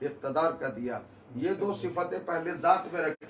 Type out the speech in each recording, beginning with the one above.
اقتدار کا دیا. یہ دو صفتیں پہلے ذات میں رکھی.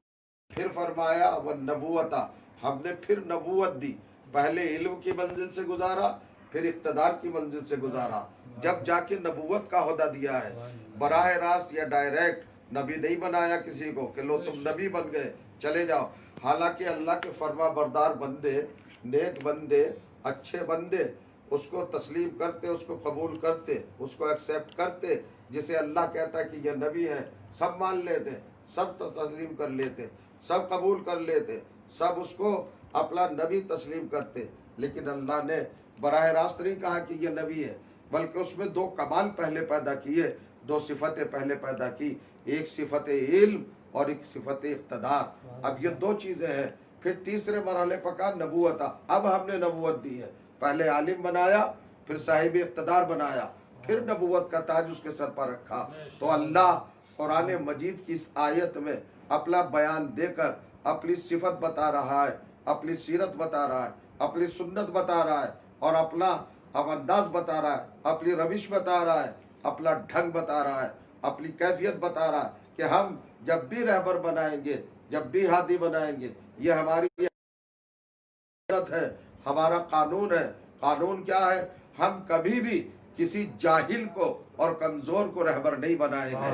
پھر فرمایا وہ نبوتا، ہم نے پھر نبوت دی. پہلے علم کی منزل سے گزارا، پھر اقتدار کی منزل سے گزارا، جب جا کے نبوت کا عہدہ دیا ہے. براہ راست یا ڈائریکٹ نبی نہیں بنایا کسی کو کہ لو تم نبی بن گئے چلے جاؤ. حالانکہ اللہ کے فرما بردار بندے، نیک بندے، اچھے بندے اس کو تسلیم کرتے، اس کو قبول کرتے، اس کو ایکسیپٹ کرتے. جسے اللہ کہتا ہے کہ یہ نبی ہے، سب مان لیتے، سب تسلیم کر لیتے، سب قبول کر لیتے، سب اس کو اپنا نبی تسلیم کرتے. لیکن اللہ نے براہ راست نہیں کہا کہ یہ نبی ہے، بلکہ اس میں دو کمال پہلے پیدا کیے، دو صفتیں پہلے پیدا کی. ایک صفت علم اور ایک صفت اقتدار. اب یہ دو چیزیں ہیں. پھر تیسرے مرحلے پر کہا نبوت. اب ہم نے نبوت دی ہے. پہلے عالم بنایا، پھر صاحب اقتدار بنایا، پھر نبوت کا تاج اس کے سر پر رکھا. تو اللہ قرآن مجید کی اس آیت میں اپنا بیان دے کر اپنی صفت بتا رہا ہے، اپنی سیرت بتا رہا ہے، اپنی سنت بتا رہا ہے، اور اپنا انداز بتا رہا ہے، اپنی روش بتا رہا ہے، اپنا ڈھنگ بتا رہا ہے، اپنی کیفیت بتا رہا ہے کہ ہم جب بھی رہبر بنائیں گے، جب بھی ہادی بنائیں گے، یہ ہماری ہے، ہمارا قانون ہے. قانون کیا ہے؟ ہم کبھی بھی کسی جاہل کو اور کمزور کو رہبر نہیں بنائیں گے.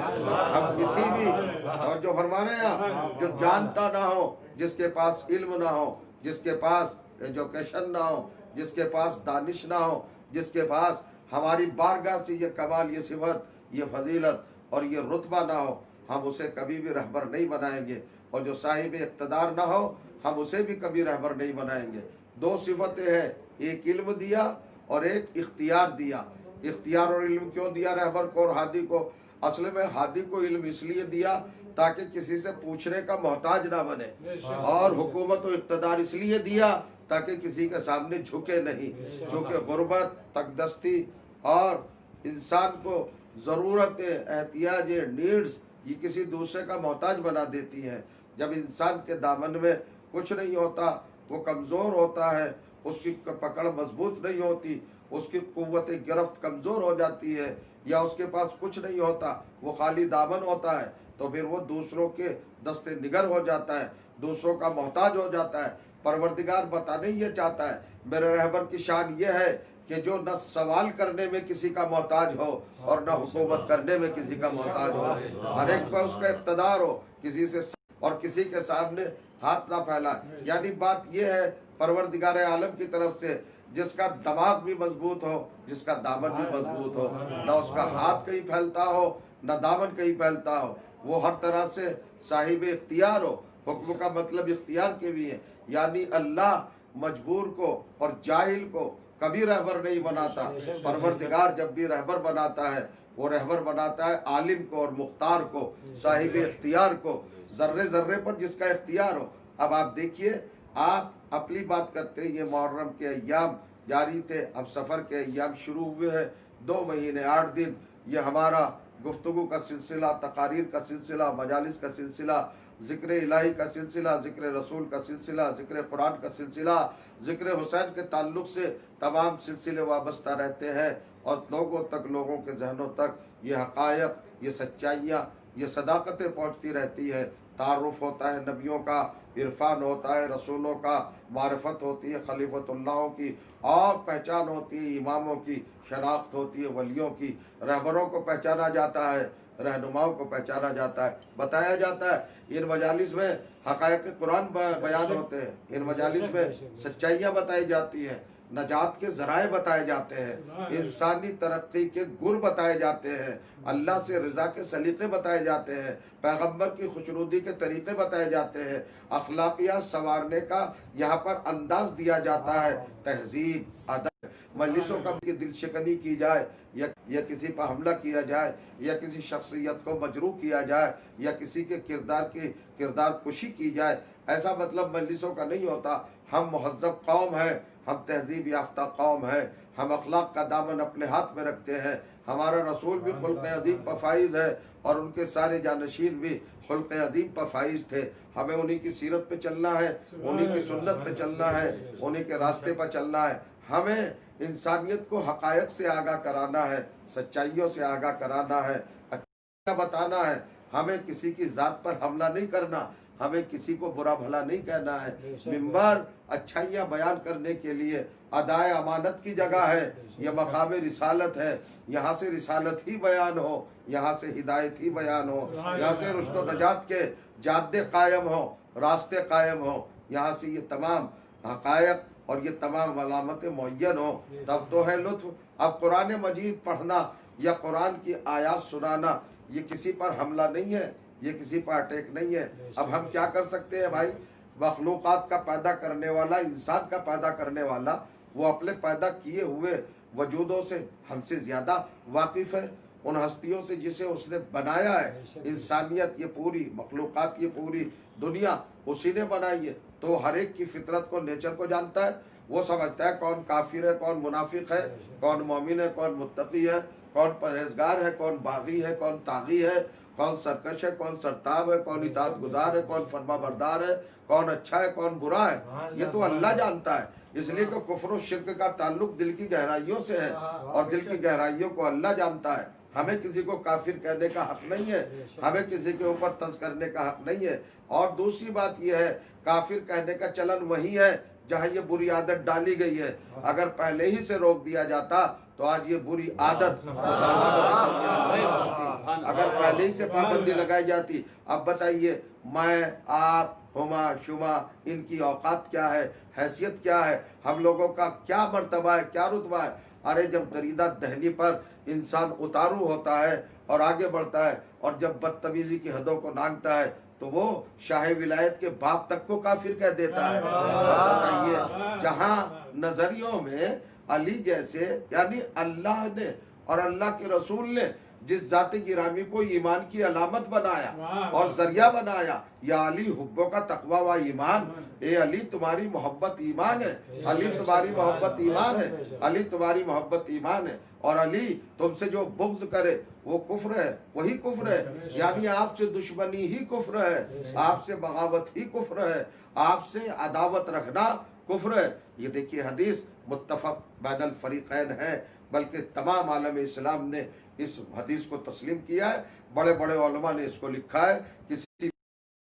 ہم کسی بھی، اور جو فرمانا ہے جو جانتا نہ ہو، جس کے پاس علم نہ ہو، جس کے پاس ایجوکیشن نہ ہو، جس کے پاس دانش نہ ہو، جس کے پاس ہماری بارگاہ سے یہ کمال، یہ صفت، یہ فضیلت اور یہ رتبہ نہ ہو، ہم اسے کبھی بھی رہبر نہیں بنائیں گے. اور جو صاحب اقتدار نہ ہو، ہم اسے بھی کبھی رہبر نہیں بنائیں گے. دو صفتیں ہیں، ایک علم دیا اور ایک اختیار دیا. اختیار اور علم کیوں دیا رہبر کو اور ہادی کو؟ اصل میں ہادی کو علم اس لیے دیا تاکہ کسی سے پوچھنے کا محتاج نہ بنے، اور حکومت و اقتدار اس لیے دیا تاکہ کسی کے سامنے جھکے نہیں. چونکہ غربت، تنگدستی اور انسان کو ضرورتیں، احتیاج، نیڈز یہ کسی دوسرے کا محتاج بنا دیتی ہیں. جب انسان کے دامن میں کچھ نہیں ہوتا، وہ کمزور ہوتا ہے، اس کی پکڑ مضبوط نہیں ہوتی، اس کی قوت گرفت کمزور ہو جاتی ہے، یا اس کے پاس کچھ نہیں ہوتا، وہ خالی دامن ہوتا ہے، تو پھر وہ دوسروں کے دست نگر ہو جاتا ہے، دوسروں کا محتاج ہو جاتا ہے. پروردگار بتانے یہ چاہتا ہے میرے رہبر کی شان یہ ہے کہ جو نہ سوال کرنے میں کسی کا محتاج ہو اور نہ حکومت کرنے میں کسی کا محتاج ہو. ہر ایک پر اس کا اقتدار ہو، کسی سے اور کسی کے سامنے ہاتھ نہ پھیلائے. یعنی بات یہ ہے پروردگار عالم کی طرف سے، جس کا دماغ بھی مضبوط ہو، جس کا دامن بھی مضبوط ہو، نہ اس کا ہاتھ کہیں پھیلتا ہو، نہ دامن کہیں پھیلتا ہو، وہ ہر طرح سے صاحب اختیار ہو. حکم کا مطلب اختیار کے بھی ہے. یعنی اللہ مجبور کو اور جاہل کو کبھی رہبر نہیں بناتا. پروردگار جب بھی رہبر بناتا ہے، وہ رہبر بناتا ہے عالم کو اور مختار کو، صاحب اختیار کو، ذرے ذرے پر جس کا اختیار ہو. اب آپ دیکھیے، آپ اپنی بات کرتے ہیں، یہ محرم کے ایام جاری تھے، اب سفر کے ایام شروع ہوئے ہیں. 2 مہینے 8 دن یہ ہمارا گفتگو کا سلسلہ، تقاریر کا سلسلہ، مجالس کا سلسلہ، ذکر الہی کا سلسلہ، ذکر رسول کا سلسلہ، ذکر قرآن کا سلسلہ، ذکر حسین کے تعلق سے تمام سلسلے وابستہ رہتے ہیں، اور لوگوں تک، لوگوں کے ذہنوں تک یہ حقائق، یہ سچائیاں، یہ صداقتیں پہنچتی رہتی ہے. تعارف ہوتا ہے نبیوں کا، عرفان ہوتا ہے رسولوں کا، معرفت ہوتی ہے خلیفۃ اللہوں کی، اور پہچان ہوتی ہے اماموں کی، شناخت ہوتی ہے ولیوں کی. رہبروں کو پہچانا جاتا ہے، رہنماؤں کو پہچانا جاتا ہے، بتایا جاتا ہے. ان مجالس میں حقائق قرآن بیان ہوتے ہیں، ان مجالس میں سچائیاں بتائی جاتی ہیں، نجات کے ذرائع بتائے جاتے ہیں، انسانی ترقی کے گر بتائے جاتے ہیں، اللہ سے رضا کے سلیقے بتائے جاتے ہیں، پیغمبر کی خوشنودی کے طریقے بتائے جاتے ہیں، اخلاقیات سنوارنے کا یہاں پر انداز دیا جاتا ہے، تہذیب، ادب. مجلسوں کا کی دل شکنی کی جائے، یا کسی پر حملہ کیا جائے، یا کسی شخصیت کو مجروح کیا جائے، یا کسی کے کردار کشی کی جائے، ایسا مطلب مجلسوں کا نہیں ہوتا. ہم مہذب قوم ہیں، ہم تہذیب یافتہ قوم ہیں، ہم اخلاق کا دامن اپنے ہاتھ میں رکھتے ہیں. ہمارا رسول بھی خلق عظیم پر فائز ہے، اور ان کے سارے جانشین بھی خلق عظیم پر فائز تھے. ہمیں انہی کی سیرت پہ چلنا ہے، انہی کی سنت پہ چلنا ہے، انہی کے راستے پر چلنا ہے. ہمیں انسانیت کو حقائق سے آگاہ کرانا ہے، سچائیوں سے آگاہ کرانا ہے. بتانا ہے، ہمیں کسی کی ذات پر حملہ نہیں کرنا، ہمیں کسی کو برا بھلا نہیں کہنا ہے۔ منبر اچھائیاں بیان کرنے کے لیے ادائے امانت کی جگہ ہے، یہ مقام رسالت ہے، یہاں سے رسالت ہی بیان ہو، یہاں سے ہدایت ہی بیان ہو، یہاں سے رشد و نجات کے جادے قائم ہو، راستے قائم ہو، یہاں سے یہ تمام حقائق اور یہ تمام علامتیں معین ہو، تب تو ہے لطف۔ اب قرآن مجید پڑھنا یا قرآن کی آیات سنانا یہ کسی پر حملہ نہیں ہے، یہ کسی پر اٹیک نہیں ہے۔ اب ہم کیا کر سکتے ہیں بھائی؟ مخلوقات کا پیدا کرنے والا، انسان کا پیدا کرنے والا، وہ اپنے پیدا کیے ہوئے وجودوں سے ہم سے زیادہ واقف ہے، ان ہستیوں سے جسے اس نے بنایا ہے۔ انسانیت یہ پوری مخلوقات، یہ پوری دنیا اسی نے بنائی ہے، تو ہر ایک کی فطرت کو، نیچر کو جانتا ہے۔ وہ سمجھتا ہے کون کافر ہے، کون منافق ہے، کون مومن ہے، کون متقی ہے، کون پرہیزگار ہے، کون باغی ہے، کون طاغی ہے، کون سرکش ہے، کون سرتاب ہے، کون اطاعت گزار ہے، کون فرما بردار ہے، کون اچھا ہے، کون برا ہے۔ یہ تو اللہ جانتا ہے۔ اس لیے کہ کفر و شرک کا تعلق دل کی گہرائیوں سے ہے، اور دل کی گہرائیوں کو اللہ جانتا ہے۔ ہمیں کسی کو کافر کہنے کا حق نہیں ہے، ہمیں کسی کے اوپر طنز کرنے کا حق نہیں ہے۔ اور دوسری بات یہ ہے، کافر کہنے کا چلن وہی ہے جہاں یہ بری عادت ڈالی گئی ہے۔ اگر پہلے ہی سے روک دیا جاتا تو آج یہ بری عادت مسلمانوں کے درمیان نہ ہوتی، اگر پہلے ہی سے پابندی لگائی جاتی۔ اب بتائیے، میں، آپ، ہما، شما، ان کی اوقات کیا ہے، حیثیت کیا ہے، ہم لوگوں کا کیا مرتبہ ہے، کیا رتبہ ہے؟ ارے جب دریدہ دہنی پر انسان اتارو ہوتا ہے اور آگے بڑھتا ہے، اور جب بدتمیزی کی حدوں کو نانگتا ہے تو وہ شاہ ولایت کے باپ تک کو کافر کہہ دیتا ہے۔ بتائیے، جہاں نظریوں میں علی جیسے، یعنی اللہ نے اور اللہ کے رسول نے جس ذات گرامی کو ایمان کی علامت بنایا اور ذریعہ بنایا، یا علی حبوں کا تقوی و ایمان، اے علی تمہاری محبت ایمان ہے، علی تمہاری محبت ایمان ہے، علی تمہاری محبت ایمان ہے، اور علی تم سے جو بغض کرے وہ کفر ہے، وہی کفر ہے، یعنی آپ سے دشمنی ہی کفر ہے، آپ سے بغاوت ہی کفر ہے، آپ سے عداوت رکھنا کفر ہے۔ یہ دیکھیے حدیث متفق بین الفریقین ہے، بلکہ تمام عالم اسلام نے اس حدیث کو تسلیم کیا ہے، بڑے بڑے علماء نے اس کو لکھا ہے، کسی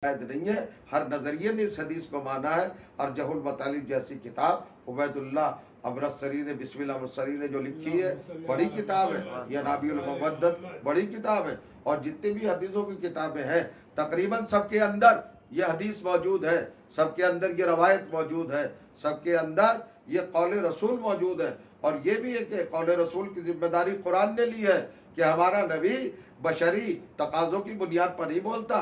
قید نہیں ہے، ہر نظریے نے اس حدیث کو مانا ہے۔ اور جہ المطالب جیسی کتاب عبید اللہ امرت سری نے، بسم اللہ امرت سری نے جو لکھی ہے، بڑی کتاب ہے۔ یہ نابی المودت بڑی کتاب ہے، اور جتنی بھی حدیثوں کی کتابیں ہیں تقریباً سب کے اندر یہ حدیث موجود ہے، سب کے اندر یہ روایت موجود ہے، سب کے اندر یہ قول رسول موجود ہے۔ اور یہ بھی ہے کہ قول رسول کی ذمہ داری قرآن نے لی ہے کہ ہمارا نبی بشری تقاضوں کی بنیاد پر نہیں بولتا،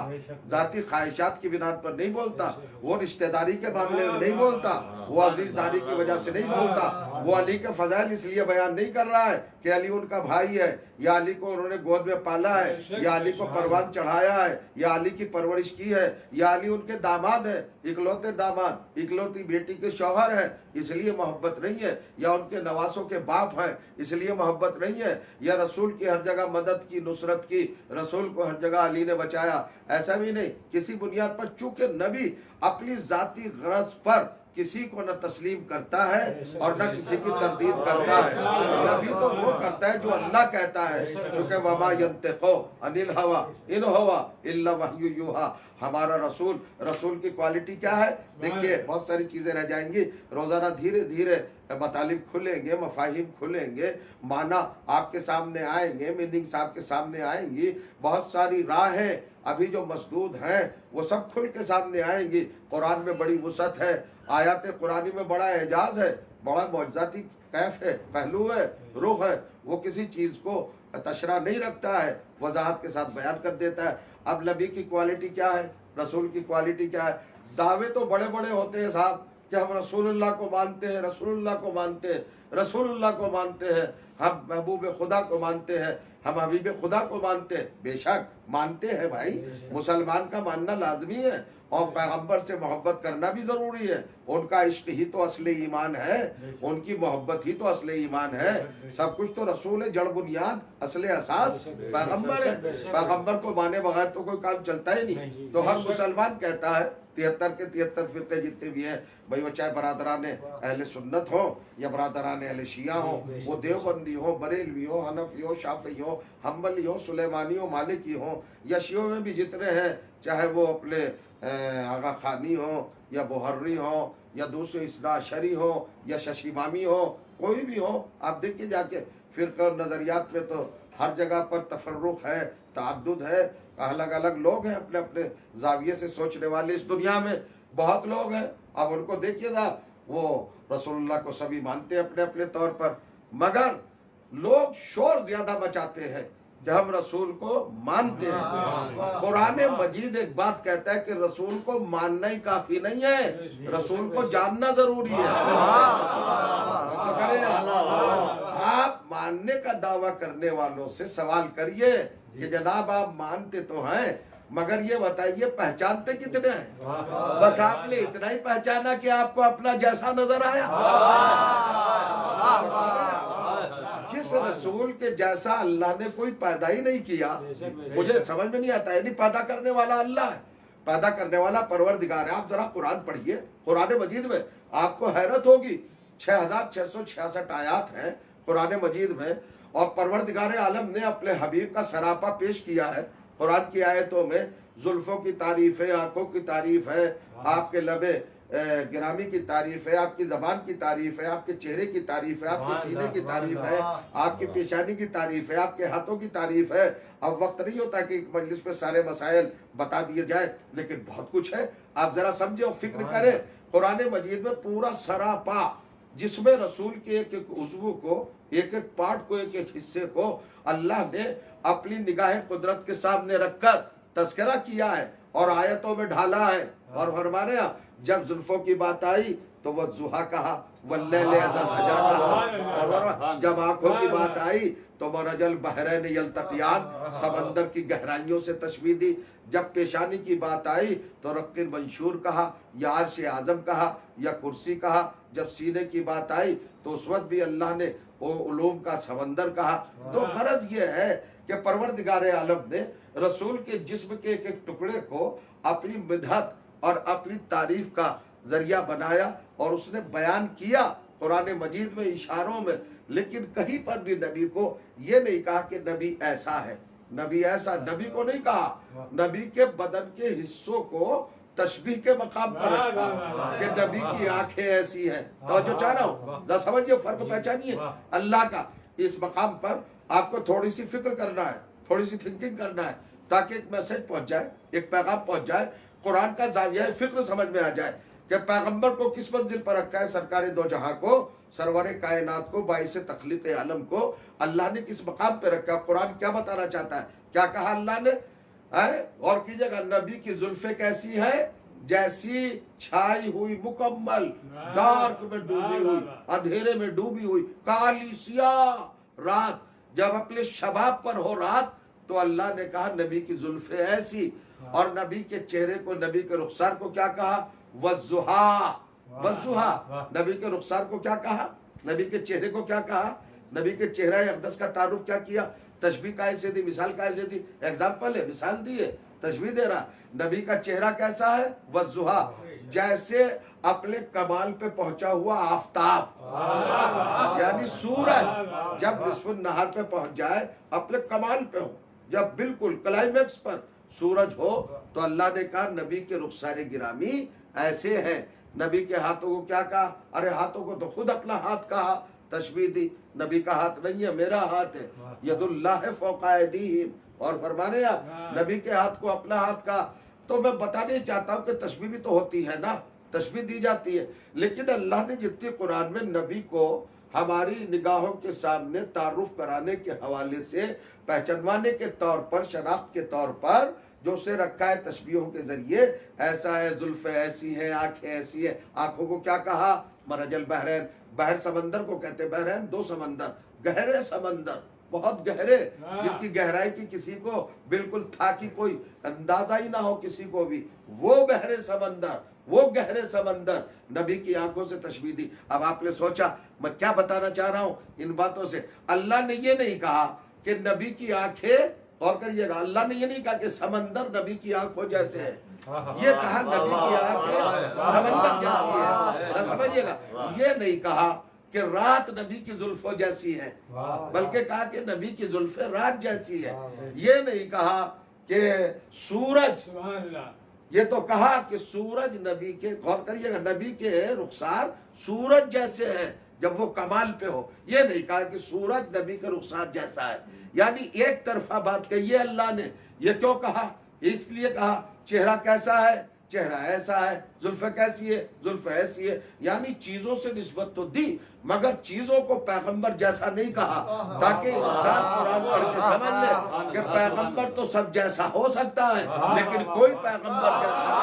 ذاتی خواہشات کی بنیاد پر نہیں بولتا، وہ رشتہ داری کے معاملے میں نہیں بولتا، وہ عزیز داری کی وجہ سے نہیں بولتا، وہ علی کے فضائل اس لیے بیان نہیں کر رہا ہے کہ علی ان کا بھائی ہے، یا علی کو انہوں نے گود میں پالا ہے، یا علی کو پروان چڑھایا ہے، یا علی کی پرورش کی ہے، یا علی ان کے داماد ہے، اکلوتے داماد، اکلوتی بیٹی کے شوہر ہے اس لیے محبت نہیں ہے، یا ان کے نواسوں کے باپ ہیں اس لیے محبت نہیں ہے، یا رسول کی ہر جگہ مدد کی، نصرت کی، رسول کو ہر جگہ علی نے بچایا، ایسا بھی نہیں۔ کسی بنیاد پر، چونکہ نبی اپنی ذاتی غرض پر کسی کو نہ تسلیم کرتا ہے اور نہ کسی کی تردید کرتا ہے، نبی تو وہ کرتا ہے جو اللہ کہتا ہے، چونکہ وما ينطق عن الهوى ان هو الا وحی یوحی۔ ہمارا رسول کی کوالٹی کیا ہے؟ دیکھیے بہت ساری چیزیں رہ جائیں گی، روزانہ دھیرے دھیرے مطالب کھلیں گے، مفاہیم کھلیں گے، معنی آپ کے سامنے آئیں گے، میننگز آپ کے سامنے آئیں گی، بہت ساری راہیں ابھی جو مسدود ہیں وہ سب کھل کے سامنے آئیں گی۔ قرآن میں بڑی وسعت ہے، آیات قرآنی میں بڑا اعجاز ہے، بڑا معجزاتی کیف ہے، پہلو ہے، رخ ہے، وہ کسی چیز کو تشریح نہیں رکھتا ہے، وضاحت کے ساتھ بیان کر دیتا ہے۔ اب نبی کی کوالٹی کیا ہے، رسول کی کوالٹی کیا ہے؟ دعوے تو بڑے بڑے ہوتے ہیں صاحب کہ ہم رسول اللہ کو مانتے ہیں، رسول اللہ کو مانتے ہیں، رسول اللہ کو مانتے ہیں، ہم محبوب خدا کو مانتے ہیں، ہم حبیب خدا کو مانتے ہیں۔ بے شک مانتے ہیں بھائی، مسلمان کا ماننا لازمی ہے، اور پیغمبر سے محبت کرنا بھی ضروری ہے، ان کا عشق ہی تو اصل ایمان ہے، ان کی محبت ہی تو اصل ایمان ہے۔ سب کچھ تو رسول ہے، جڑ بنیاد اصل اساس پیغمبر ہے، پیغمبر کو مانے بغیر تو کوئی کام چلتا ہی نہیں۔ تو ہر مسلمان کہتا ہے 73 کے 73 فرقے جتنے بھی ہیں بھائی، وہ چاہے برادران اہل سنت ہوں یا برادران اہل شیعہ ہوں، وہ دیوبندی ہوں، بریلوی ہوں، حنفی ہوں، شافعی ہوں، حنبلی ہوں، سلیمانی ہوں، مالکی ہوں، یا شیعوں میں بھی جتنے ہیں، چاہے وہ اپنے آغا خانی ہوں یا بحری ہوں یا دوسرے اثنا عشری ہوں یا ششی امامی ہوں، کوئی بھی ہو، آپ دیکھیں جا کے فرقہ اور نظریات میں تو ہر جگہ پر تفرق ہے، تعدد ہے، الگ الگ لوگ ہیں اپنے اپنے زاویے سے سوچنے والے اس دنیا میں بہت لوگ ہیں. اب ان کو دیکھیے گا، وہ رسول اللہ کو سبھی مانتے ہیں اپنے اپنے طور پر، مگر لوگ شور زیادہ مچاتے ہیں کہ ہم رسول کو مانتے ہیں. قرآن مجید ایک بات کہتا ہے کہ رسول کو ماننا ہی کافی نہیں ہے، رسول کو جاننا ضروری ہے. تو کریں آپ ماننے کا دعویٰ کرنے والوں سے سوال کریے کہ جناب آپ مانتے تو ہیں، مگر یہ بتائیے پہچانتے کتنے ہیں؟ بس آپ نے اتنا ہی پہچانا کہ آپ کو اپنا جیسا نظر آیا. جس رسول کے جیسا اللہ نے کوئی پیدا ہی نہیں کیا. مجھے سمجھ میں نہیں آتا، یعنی پیدا کرنے والا اللہ ہے، پیدا کرنے والا پروردگار ہے. آپ ذرا قرآن پڑھیے، قرآن مجید میں آپ کو حیرت ہوگی، 6666 آیات ہیں قرآن مجید میں، اور پروردگار عالم نے اپنے حبیب کا سراپا پیش کیا ہے. قرآن کی آیتوں میں زلفوں کی تعریف ہے، آنکھوں کی تعریف ہے، آپ کے لب گرامی کی تعریف ہے، آپ کی زبان کی تعریف ہے، آپ کے چہرے کی تعریف ہے، آپ کے سینے کی تعریف ہے، آپ کی پیشانی کی تعریف ہے، آپ کے ہاتھوں کی تعریف ہے. اب وقت نہیں ہوتا کہ ایک مجلس میں سارے مسائل بتا دیے جائے، لیکن بہت کچھ ہے. آپ ذرا سمجھیں اور فکر کریں. قرآن مجید میں پورا سراپا، جس میں رسول کے ایک ایک عضو کو، ایک ایک پارٹ کو، ایک ایک حصے کو اللہ نے اپنی نگاہ قدرت کے سامنے رکھ کر تذکرہ کیا ہے اور آیتوں میں ڈھالا ہے. اور فرمانے جب زلفوں کی بات آئی تو وہ ضحیٰ کہا، واللیل اذا سجا کہا. جب آنکھوں کی بات آئی تو مرج البحرین یلتقیان، سمندر کی گہرائیوں سے تشبیہ دی. جب پیشانی کی بات آئی تو رق منشور کہا، یا عرش اعظم کہا، یا کرسی کہا. جب سینے کی بات آئی تو اس وقت بھی اللہ نے وہ علوم کا سمندر کہا. تو غرض یہ ہے کہ پروردگار عالم نے رسول کے جسم کے ایک ایک ٹکڑے کو اپنی مدحت اور اپنی تعریف کا ذریعہ بنایا اور اس نے بیان کیا قرآن مجید میں اشاروں میں. لیکن کہیں پر بھی نبی کو یہ نہیں کہا کہ نبی ایسا ہے، نبی ایسا، نبی کو نہیں کہا. نبی کے بدن کے حصوں کو تشبیہ کے مقام پر رکھا کہ نبی کی آنکھیں ایسی ہیں. توجہ چاہ رہا ہوں، ذرا سمجھیے، فرق پہچانیے اللہ کا. اس مقام پر آپ کو تھوڑی سی فکر کرنا ہے، تھوڑی سی تھنکنگ کرنا ہے، تاکہ ایک میسج پہنچ جائے، ایک پیغام پہنچ جائے، قرآن کا زاویہ فکر سمجھ میں آ جائے کہ پیغمبر کو کس منزل پر رکھا ہے، سرکار دو جہاں کو، سرور کائنات کو، باعث تخلیق عالم کو اللہ نے کس مقام پہ رکھا. قرآن کیا بتانا چاہتا ہے؟ کیا کہا اللہ نے؟ اور کیجئے گا، نبی کی زلفیں کیسی ہیں؟ جیسی چھائی ہوئی مکمل ڈارک میں ڈوبی ہوئی، اندھیرے میں ڈوبی ہوئی کالی سیاہ رات. جب اپنے شباب پر ہو رات تو اللہ نے کہا نبی کی زلفیں ایسی. اور نبی کے چہرے کو، نبی کے رخسار کو کیا کہا؟ والضحیٰ، والضحیٰ. نبی کے رخسار کو کیا کہا؟ نبی کے چہرے کو کیا کہا؟ نبی کے چہرہ اقدس کا تعارف کیا کیا؟ تشبیہ کیسے دی، مثال کیسے دی؟ ایگزامپل ہے، مثال دی ہے، تشبیہ دے رہا. نبی کا چہرہ کیسا ہے؟ والضحیٰ، جیسے اپنے کمال پہ پہنچا ہوا آفتاب، یعنی سورج جب نصف النہار پہ پہنچ جائے، اپنے کمال پہ ہو، جب بالکل کلائمیکس پر سورج ہو، تو اللہ نے کہا نبی کے رخسار گرامی ایسے ہیں. نبی کے ہاتھوں کو کیا کہا؟ ارے ہاتھوں کو تو خود اپنا ہاتھ کہا، تشبیہ دی. نبی کا ہاتھ نہیں ہے، میرا ہاتھ ہے، ید اللہ فوق ایدیہم. اور فرمانے آپ نبی کے ہاتھ کو اپنا ہاتھ کہا. تو میں بتانا چاہتا ہوں کہ تشبیہ بھی تو ہوتی ہے نا، تشبیہ دی جاتی ہے. لیکن اللہ نے جتنی قرآن میں نبی کو ہماری نگاہوں کے سامنے تعارف کرانے کے حوالے سے، پہچانوانے کے طور پر، شناخت کے طور پر جو اسے رکھا ہے تشبیہوں کے ذریعے، ایسا ہے، زلفیں ایسی ہیں، آنکھیں ایسی ہیں. آنکھوں کو کیا کہا؟ مرج البحرین. بحر سمندر کو کہتے، بحرین دو سمندر، گہرے سمندر، بہت گہرے، جن کی گہرائی کی کسی کو بالکل تھا کہ کوئی اندازہ ہی نہ ہو کسی کو بھی. وہ بحر سمندر، وہ گہرے سمندر، نبی کی آنکھوں سے تشبیہ دی. اب آپ نے سوچا میں کیا بتانا چاہ رہا ہوں ان باتوں سے؟ اللہ نے یہ نہیں کہا کہ نبی کی آنکھیں غور کریے گا، اللہ نے یہ نہیں کہا کہ سمندر نبی کی آنکھوں جیسے ہے، یہ کہا نبی کی آنکھ سمندر جیسی ہے، سمجھیے گا، یہ نہیں کہا کہ رات نبی کی زلفوں جیسی ہے، بلکہ کہا کہ نبی کی زلفیں رات جیسی ہے۔ یہ نہیں کہا کہ سورج، یہ تو کہا کہ سورج نبی کے، غور کریے گا، نبی کے رخسار سورج جیسے ہیں جب وہ کمال پہ ہو، یہ نہیں کہا کہ سورج نبی کے رخسار جیسا ہے، یعنی ایک طرفہ بات کہی ہے اللہ نے۔ یہ کیوں کہا؟ اس لیے کہا چہرہ کیسا ہے، چہرہ ایسا ہے، زلفیں کیسی ہے، زلفیں ایسی ہے، یعنی چیزوں سے نسبت تو دی مگر چیزوں کو پیغمبر جیسا نہیں کہا، تاکہ انسان قرآن پڑھ کے سمجھ لے کہ پیغمبر تو سب جیسا ہو سکتا ہے لیکن کوئی پیغمبر جیسا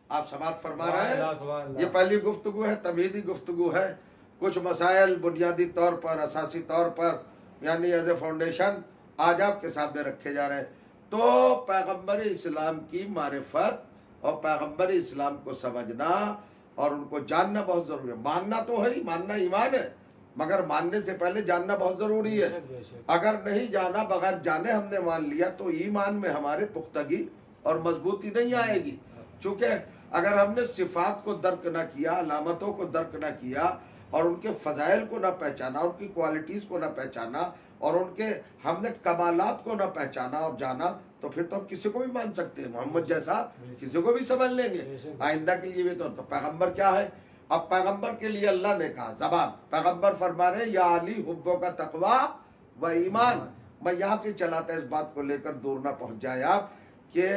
آپ سماعت فرما رہے ہیں۔ یہ پہلی گفتگو ہے، تمہیدی گفتگو ہے، کچھ مسائل بنیادی طور پر، اساسی طور پر، یعنی ایز اے فاؤنڈیشن آج آپ کے سامنے رکھے جا رہے ہیں۔ تو پیغمبر اسلام کی معرفت اور پیغمبر اسلام کو سمجھنا اور ان کو جاننا بہت ضروری ہے۔ ماننا تو ہے ہی، ماننا ایمان ہے، مگر ماننے سے پہلے جاننا بہت ضروری ہے۔ اگر نہیں جانا، بغیر جانے ہم نے مان لیا تو ایمان میں ہمارے پختگی اور مضبوطی نہیں آئے گی، چونکہ اگر ہم نے صفات کو درک نہ کیا، علامتوں کو درک نہ کیا اور ان کے فضائل کو نہ پہچانا، ان کی کوالٹیز کو نہ پہچانا اور ان کے ہم نے کمالات کو نہ پہچانا اور جانا، تو پھر تو ہم کسی کو بھی مان سکتے ہیں، محمد جیسا کسی کو بھی سمجھ لیں گے۔ آئندہ کے لیے بھی تو پیغمبر کیا ہے؟ اب پیغمبر کے لیے اللہ نے کہا زبان، پیغمبر فرما رہے یا علی حبوں کا تقوی و ایمان۔ میں یہاں سے چلاتا اس بات کو لے کر دور نہ پہنچ جائے آپ کہ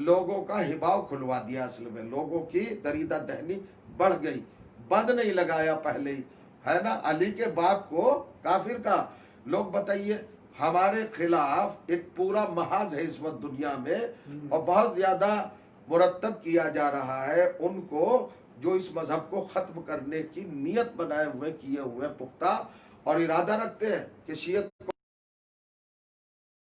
لوگوں کا ہباؤ کھلوا دیا، اصل میں لوگوں کی دریدہ دہنی بڑھ گئی، بند نہیں لگایا پہلے ہی، ہے نا؟ علی کے باپ کو کافر کہا۔ لوگ بتائیے ہمارے خلاف ایک پورا محاذ ہے اس وقت دنیا میں اور بہت زیادہ مرتب کیا جا رہا ہے ان کو جو اس مذہب کو ختم کرنے کی نیت بنائے ہوئے، کیے ہوئے، پختہ اور ارادہ رکھتے ہیں کہ شیعت کو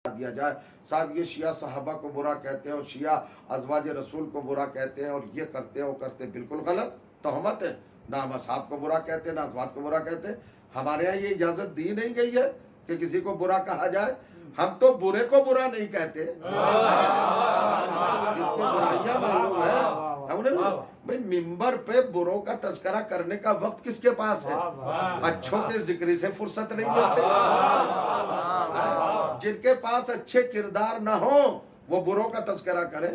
دیا جائے۔ صاحب یہ شیعہ صحابہ کو برا کہتے ہیں اور شیعہ ازواج رسول کو برا کہتے ہیں اور یہ کرتے ہیں وہ کرتے ہیں، بالکل غلط تہمت ہے۔ نہ ہم اصحاب کو برا کہتے ہیں، نہ ازواج کو برا کہتے ہیں۔ ہمارے ہاں یہ اجازت دی نہیں گئی ہے کہ کسی کو برا کہا جائے۔ ہم تو برے کو برا نہیں کہتے، جس کی برائیاں معلوم ہے ہم نے بھائی ممبر پہ بروں کا تذکرہ کرنے کا وقت کس کے پاس ہے؟ اچھوں کے ذکر سے فرصت نہیں ملتے۔ جن کے پاس اچھے کردار نہ ہوں وہ بروں کا تذکرہ کریں۔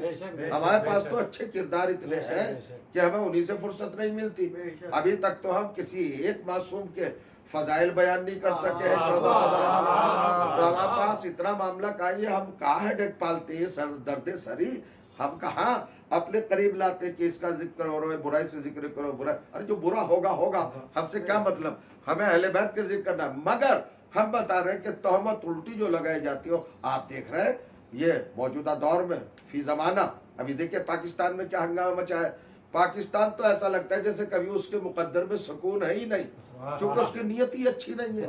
ہمارے پاس تو اچھے کردار اتنے ہیں کہ ہمیں انہی سے فرصت نہیں ملتی۔ ابھی تک تو ہم کسی ایک معصوم کے فضائل بیان نہیں کر سکے ہیں 14 سال۔ تو ہمارے پاس اتنا معاملہ کہیے، ہم کہاں ہیڈیک پالتے ہیں، سر درد سری ہم کہاں اپنے قریب لاتے کہ اس کا ذکر کرو، برائی سے ذکر کرو، برائی، ارے جو برا ہوگا ہوگا، ہم سے کیا مطلب؟ ہمیں اہل بیت کا ذکر کرنا، مگر ہم بتا رہے ہیں کہ تہمت الٹی جو لگائی جاتی ہو، آپ دیکھ رہے ہیں یہ موجودہ دور میں فی زمانہ، ابھی دیکھیں پاکستان میں کیا ہنگامہ مچا ہے۔ پاکستان تو ایسا لگتا ہے جیسے کبھی اس کے مقدر میں سکون ہے ہی نہیں، چونکہ اس کی نیت ہی اچھی نہیں ہے،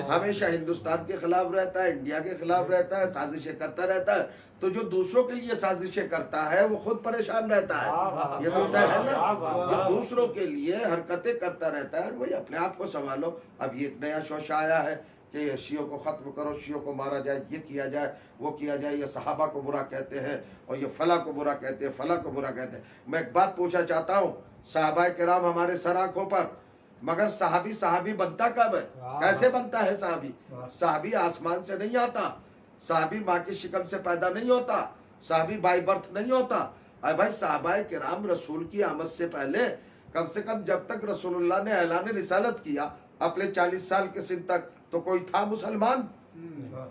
ہمیشہ ہندوستان کے خلاف رہتا ہے، انڈیا کے خلاف رہتا ہے، سازشیں کرتا رہتا ہے۔ تو جو دوسروں کے لیے سازشیں کرتا ہے وہ خود پریشان رہتا ہے، یہ تو طے ہے نا۔ جو دوسروں کے لیے حرکتیں کرتا رہتا ہے وہی اپنے آپ کو سنبھالو۔ اب یہ ایک نیا شوشہ آیا ہے کہ شیعوں کو ختم کرو، شیعوں کو مارا جائے، یہ کیا جائے، وہ کیا جائے، یہ صحابہ کو برا کہتے ہیں اور یہ فلاں کو برا کہتے ہیں، فلاں کو برا کہتے ہیں۔ میں ایک بات پوچھنا چاہتا ہوں، صحابہ کرام ہمارے سر آنکھوں پر، مگر صحابی بنتا کب ہے؟ کیسے بنتا ہے صحابی؟ صحابی آسمان سے نہیں آتا، صحابی ماں کی شکم سے پیدا نہیں ہوتا، صحابی بائی برتھ نہیں ہوتا۔ اے بھائی صحابہ کرام رسول کی آمد سے پہلے کم سے کم جب تک رسول اللہ نے اعلان رسالت کیا اپنے 40 سال کے سن تک، تو کوئی تھا مسلمان؟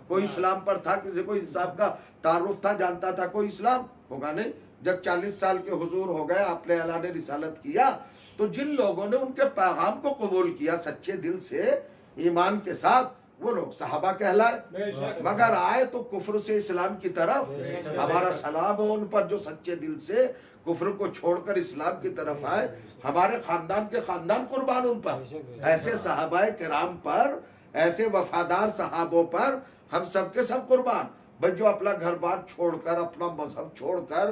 کوئی اسلام پر تھا؟ کسی کو انصاف کا تعارف تھا؟ جانتا تھا کوئی اسلام؟ ہوگا نہیں۔ جب 40 سال کے حضور ہو گئے، آپ نے اعلان رسالت کیا، تو جن لوگوں نے ان کے پیغام کو قبول کیا سچے دل سے، ایمان کے ساتھ، وہ لوگ صحابہ کہلائے۔ مگر آئے تو کفر سے اسلام کی طرف، ہمارا سلام ہو ان پر جو سچے دل سے کفر کو چھوڑ کر اسلام کی طرف آئے، ہمارے خاندان کے خاندان قربان ان پر۔ ایسے صحابہ کرام پر، ایسے وفادار صحابوں پر ہم سب کے سب قربان۔ بھائی جو اپنا گھر بار چھوڑ کر، اپنا مذہب چھوڑ کر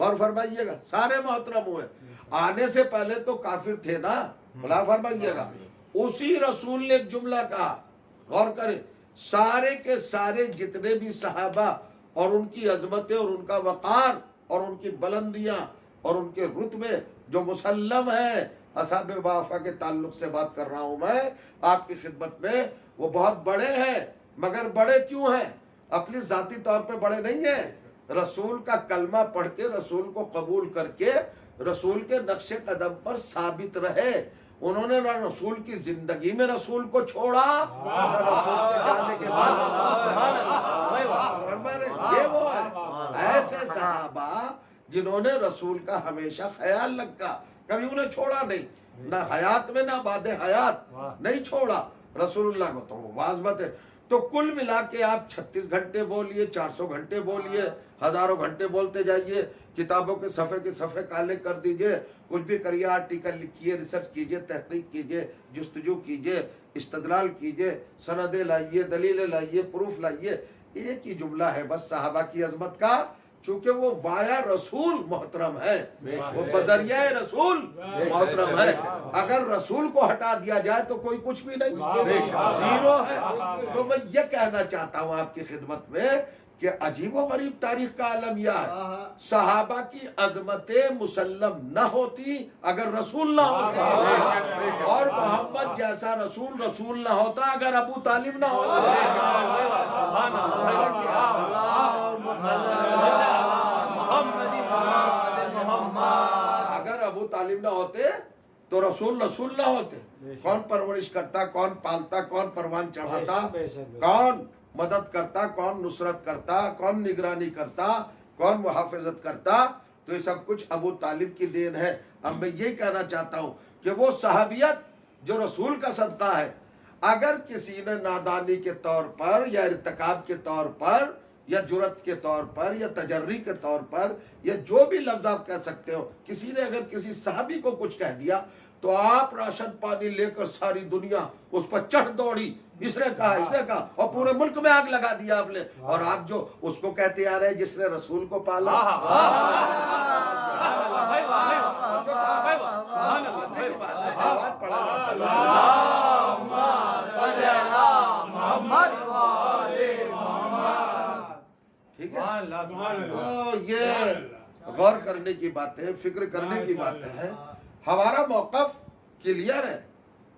غور فرمائیے گا، سارے محترم ہوئے، آنے سے پہلے تو کافر تھے نا، غور فرمائیے گا، اسی رسول نے ایک جملہ کہا، غور کریں، سارے کے سارے جتنے بھی صحابہ اور ان کی عظمتیں اور ان کا وقار اور ان کی بلندیاں اور ان کے رتبے جو مسلم ہیں، اصحاب وفا کے تعلق سے بات کر رہا ہوں میں آپ کی خدمت میں، وہ بہت بڑے ہیں، مگر بڑے کیوں ہیں؟ اپنی ذاتی طور پہ بڑے نہیں ہیں، رسول کا کلمہ پڑھ کے، رسول کو قبول کر کے، رسول کے نقش قدم پر ثابت رہے، انہوں نے نہ رسول کی زندگی میں رسول کو چھوڑا، نہ رسول کے جانے کے بعد یہ وہ ہے، ایسے صحابہ جنہوں نے رسول کا ہمیشہ خیال رکھا، کبھی انہیں چھوڑا نہیں، نہ حیات میں نہ بعد حیات نہیں چھوڑا رسول اللہ کو، تو وہ واضح ہے۔ تو کل ملا کے آپ 36 گھنٹے بولیے، 400 گھنٹے بولیے، ہزاروں گھنٹے بولتے جائیے، کتابوں کے صفحے کے صفحے کالے کر دیجئے، کچھ بھی کریے، آرٹیکل لکھیے، ریسرچ کیجئے، تحقیق کیجئے، جستجو کیجئے، استدلال کیجئے، سندیں لائیے، دلیلیں لائیے، پروف لائیے، ایک ہی جملہ ہے بس صحابہ کی عظمت کا، چونکہ وہ وایا رسول محترم ہے، وہ بذریعہ رسول محترم ہے، اگر رسول کو ہٹا دیا جائے تو کوئی کچھ بھی نہیں، زیرو ہے۔ تو میں یہ کہنا چاہتا ہوں آپ کی خدمت میں کہ عجیب و غریب تاریخ کا عالم یہ ہے، صحابہ کی عظمتیں مسلم نہ ہوتی اگر رسول نہ ہوتا، اور محمد جیسا رسول نہ ہوتا اگر ابو طالب نہ ہوتا، اگر ابو طالب نہ ہوتے تو رسول نہ ہوتے، کون پرورش کرتا، کون پالتا، کون پروان چڑھاتا، کون مدد کرتا، کون نصرت کرتا، کون نگرانی کرتا، کون محافظت کرتا، تو یہ سب کچھ ابو طالب کی دین ہے۔ اب میں یہ کہنا چاہتا ہوں کہ وہ صحابیت جو رسول کا صدقہ ہے، اگر کسی نے نادانی کے طور پر یا ارتکاب کے طور پر یا جرت کے طور پر یا تجری کے طور پر یا جو بھی لفظ آپ کہہ سکتے ہو، کسی نے اگر کسی صحابی کو کچھ کہہ دیا تو آپ راشن پانی لے کر ساری دنیا اس پر چڑھ دوڑی، اس نے کہا، اس نے کہا، اور پورے ملک میں آگ لگا دیا آپ نے، اور آپ جو اس کو کہتے آ رہے ہیں جس نے رسول کو پالا، ٹھیک ہے؟ تو یہ غور کرنے کی باتیں، فکر کرنے کی باتیں ہیں۔ ہمارا موقف کلیئر ہے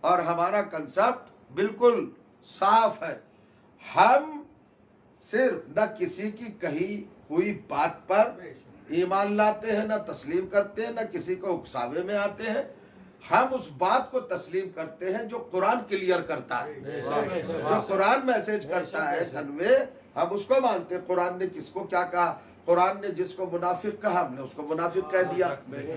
اور ہمارا کنسپٹ بالکل صاف ہے، ہم صرف نہ کسی کی کہی ہوئی بات پر ایمان لاتے ہیں، نہ تسلیم کرتے ہیں، نہ کسی کو اکساوے میں آتے ہیں، ہم اس بات کو تسلیم کرتے ہیں جو قرآن کلیئر کرتا ہے، جو قرآن میسج کرتا ہے کنوے، ہم اس کو مانتے ہیں۔ قرآن نے کس کو کیا کہا، قرآن نے جس کو منافق کہا ہم نے اس کو منافق کہہ دیا،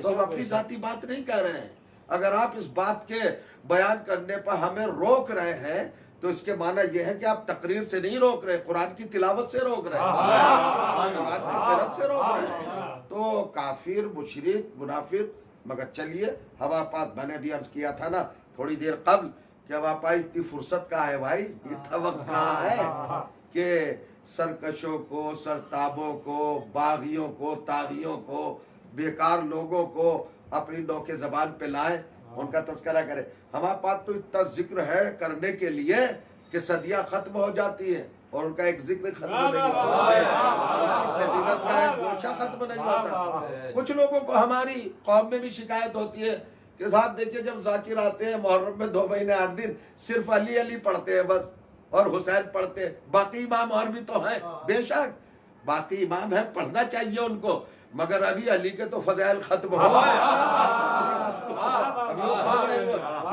تو ہم اپنی ذاتی بات نہیں کہہ رہے ہیں۔ اگر آپ اس بات کے بیان کرنے پر ہمیں روک رہے ہیں تو اس کے معنی یہ ہے کہ آپ تقریر سے نہیں روک رہے، قرآن کی تلاوت سے روک رہے ہیں، قرآن کی قرأت سے روک رہے ہیں، تو کافر، مشرک، منافق۔ مگر چلیے، ہوا پات میں نے بھی عرض کیا تھا نا تھوڑی دیر قبل کہ ہوا پائی اتنی فرصت کہاں ہے بھائی، اتنا وقت کہاں ہے کہ سرکشوں کو، سرتابوں کو، باغیوں کو، طاغیوں کو، بیکار لوگوں کو اپنی نوک زبان پہ لائیں، ان کا تذکرہ کریں۔ ہمارے پاس تو اتنا ذکر ہے کرنے کے لیے کہ صدیاں ختم ہو جاتی ہیں اور ان کا ایک ذکر ختم نہیں ہوتا، فضیلت کا ایک گوشہ ختم نہیں ہوتا۔ کچھ لوگوں کو ہماری قوم میں بھی شکایت ہوتی ہے کہ صاحب دیکھیے جب ذاکر آتے ہیں محرم میں 2 مہینے 8 دن صرف علی علی پڑھتے ہیں بس، اور حسین پڑھتے ہیں، باقی امام اور بھی تو ہیں، بے شک باقی امام ہیں، پڑھنا چاہیے ان کو، مگر ابھی علی کے تو فضائل ختم ہو گئے۔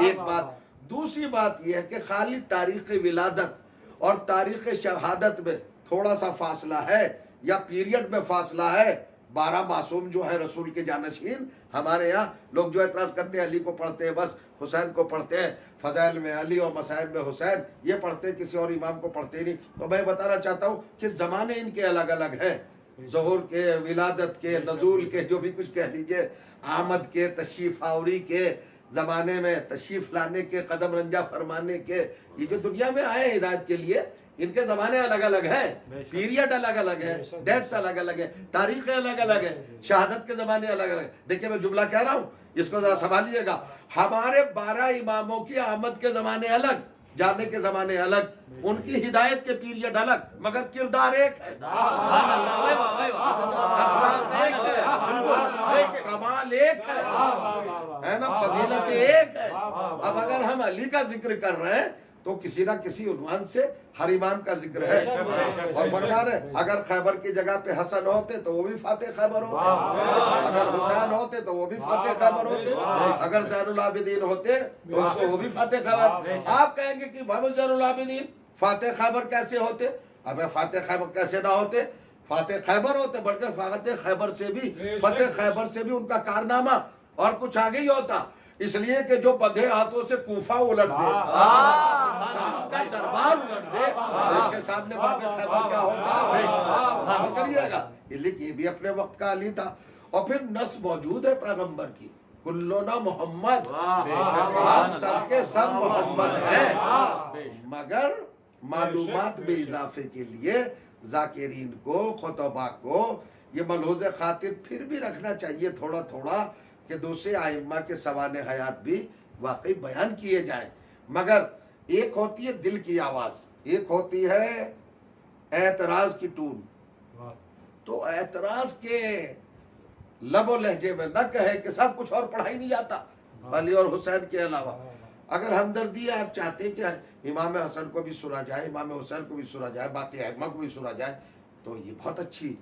ایک بات، دوسری بات یہ ہے کہ خالی تاریخ ولادت اور تاریخ شہادت میں تھوڑا سا فاصلہ ہے یا پیریڈ میں فاصلہ ہے۔ 12 معصوم جو ہے رسول کے جانشین، ہمارے یہاں لوگ جو اعتراض کرتے ہیں علی کو پڑھتے ہیں بس، حسین کو پڑھتے ہیں، فضائل میں علی اور مسائل میں حسین، یہ پڑھتے ہیں، کسی اور امام کو پڑھتے نہیں۔ تو میں بتانا چاہتا ہوں کہ زمانے ان کے الگ الگ ہیں، ظہور کے، ولادت کے، نزول کے، جو بھی کچھ کہہ لیجئے، آمد کے، تشریف آوری کے، زمانے میں تشریف لانے کے، قدم رنجہ فرمانے کے، یہ جو دنیا میں آئے ہدایت کے لیے، ان کے زمانے الگ الگ ہیں، پیریڈ الگ الگ ہے، ڈیٹس الگ الگ ہے، تاریخیں الگ الگ ہیں، شہادت کے زمانے الگ الگ ہیں۔ دیکھیں میں جملہ کہہ رہا ہوں، اس کو ذرا سنبھالیے گا۔ ہمارے 12 اماموں کی آمد کے زمانے الگ، جانے کے زمانے الگ، ان کی ہدایت کے پیریڈ الگ، مگر کردار ایک ہے، اخلاق ایک ہے، کمال ایک ہے نا، فضیلت ایک ہے۔ اب اگر ہم علی کا ذکر کر رہے ہیں تو کسی نہ کسی عنوان سے ہر امام کا ذکر ہے، اور بتا رہے اگر خیبر کی جگہ پہ حسن ہوتے تو وہ بھی فاتح خیبر ہوتے، اگر حسین ہوتے تو وہ بھی فاتح خیبر ہوتے، اگر زین العابدین ہوتے تو وہ بھی فاتح خیبر۔ آپ کہیں گے کہ محمد زین العابدین فاتح خیبر کیسے ہوتے؟ اب فاتح خیبر کیسے نہ ہوتے؟ فاتح خیبر ہوتے، بلکہ فاتح خیبر سے بھی، فتح خیبر سے بھی ان کا کارنامہ اور کچھ آگے ہی ہوتا، اس لیے کہ جو بندھے ہاتھوں سے کوفہ الٹ دے، شام کا دربار الٹ دے، اس کے سامنے باب خیبر کیا ہوتا ہے؟ کریے گا، یہ بھی اپنے وقت کا علی تھا۔ اور پھر نص موجود ہے پیغمبر کی، کلنا محمد، ہم سب کے سب محمد ہیں، مگر معلومات میں اضافے کے لیے ذاکرین کو، خطبہ کو یہ ملحوظ خاطر پھر بھی رکھنا چاہیے تھوڑا تھوڑا، کہ دوسرے ائمہ کے سوانح حیات بھی واقعی بیان کیے جائیں، مگر ایک ہوتی ہے دل کی آواز، ایک ہوتی ہے اعتراض کی ٹون۔ تو اعتراض کے لب و لہجے میں نہ کہے کہ سب کچھ اور پڑھا ہی نہیں جاتا علی اور حسین کے علاوہ۔ اگر ہمدردی آپ چاہتے ہیں کہ امام حسن کو بھی سنا جائے، امام حسین کو بھی سنا جائے، باقی ائمہ کو بھی سنا جائے، تو یہ بہت اچھی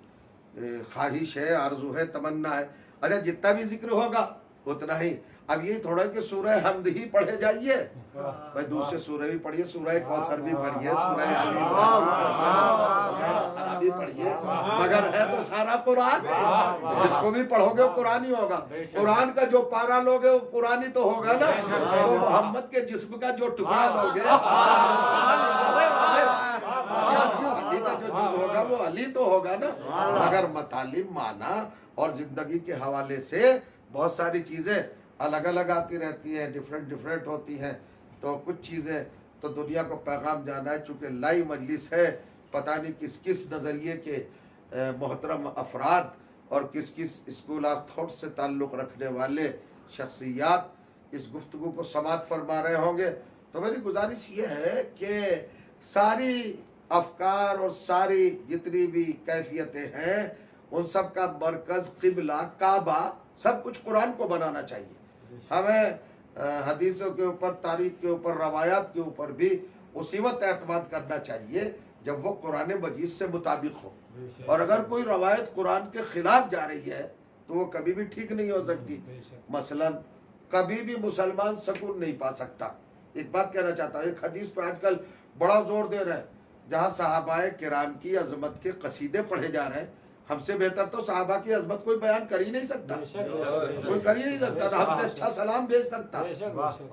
خواہش ہے، آرزو ہے، تمنا ہے۔ ارے جتنا بھی ذکر ہوگا اتنا ہی۔ اب یہ تھوڑا کہ سورہ حمد ہی پڑھے جائیے، بھائی دوسرے سورہ بھی پڑھیے، سورہ کوثر بھی پڑھیے، سورہ علی بھی پڑھیے، مگر ہے تو سارا قرآن، جس کو بھی پڑھو گے وہ قرآن ہی ہوگا۔ قرآن کا جو پارا لوگے وہ قرآن ہی تو ہوگا نا، تو محمد کے جسم کا جو ٹکڑا لوگے علی کا جو جز ہوگا وہ علی تو ہوگا نا۔ اگر مطالب معنی اور زندگی کے حوالے سے بہت ساری چیزیں الگ الگ آتی رہتی ہیں، ڈیفرنٹ ہوتی ہیں، تو کچھ چیزیں تو دنیا کو پیغام جانا ہے، چونکہ لائی مجلس ہے، پتہ نہیں کس کس نظریے کے محترم افراد اور کس کس اسکول آف تھاٹ سے تعلق رکھنے والے شخصیات اس گفتگو کو سماعت فرما رہے ہوں گے۔ تو میری گزارش یہ ہے کہ ساری افکار اور ساری جتنی بھی کیفیتیں ہیں ان سب کا مرکز، قبلہ، کعبہ، سب کچھ قرآن کو بنانا چاہیے۔ ہمیں حدیثوں کے اوپر، تاریخ کے اوپر، روایات کے اوپر بھی اسی وقت اعتماد کرنا چاہیے جب وہ قرآن مجید سے مطابق ہو، اور اگر کوئی روایت قرآن کے خلاف جا رہی ہے تو وہ کبھی بھی ٹھیک نہیں ہو سکتی۔ مثلا کبھی بھی مسلمان سکون نہیں پا سکتا۔ ایک بات کہنا چاہتا ہوں، ایک حدیث پہ آج کل بڑا زور دے رہے ہیں، جہاں صحابہ کرام کی عظمت کے قصیدے پڑھے جا رہے ہیں۔ ہم سے بہتر تو صحابہ کی عظمت کوئی بیان کر ہی نہیں سکتا، کوئی کر ہی نہیں سکتا، ہم سے اچھا سلام بھیج سکتا۔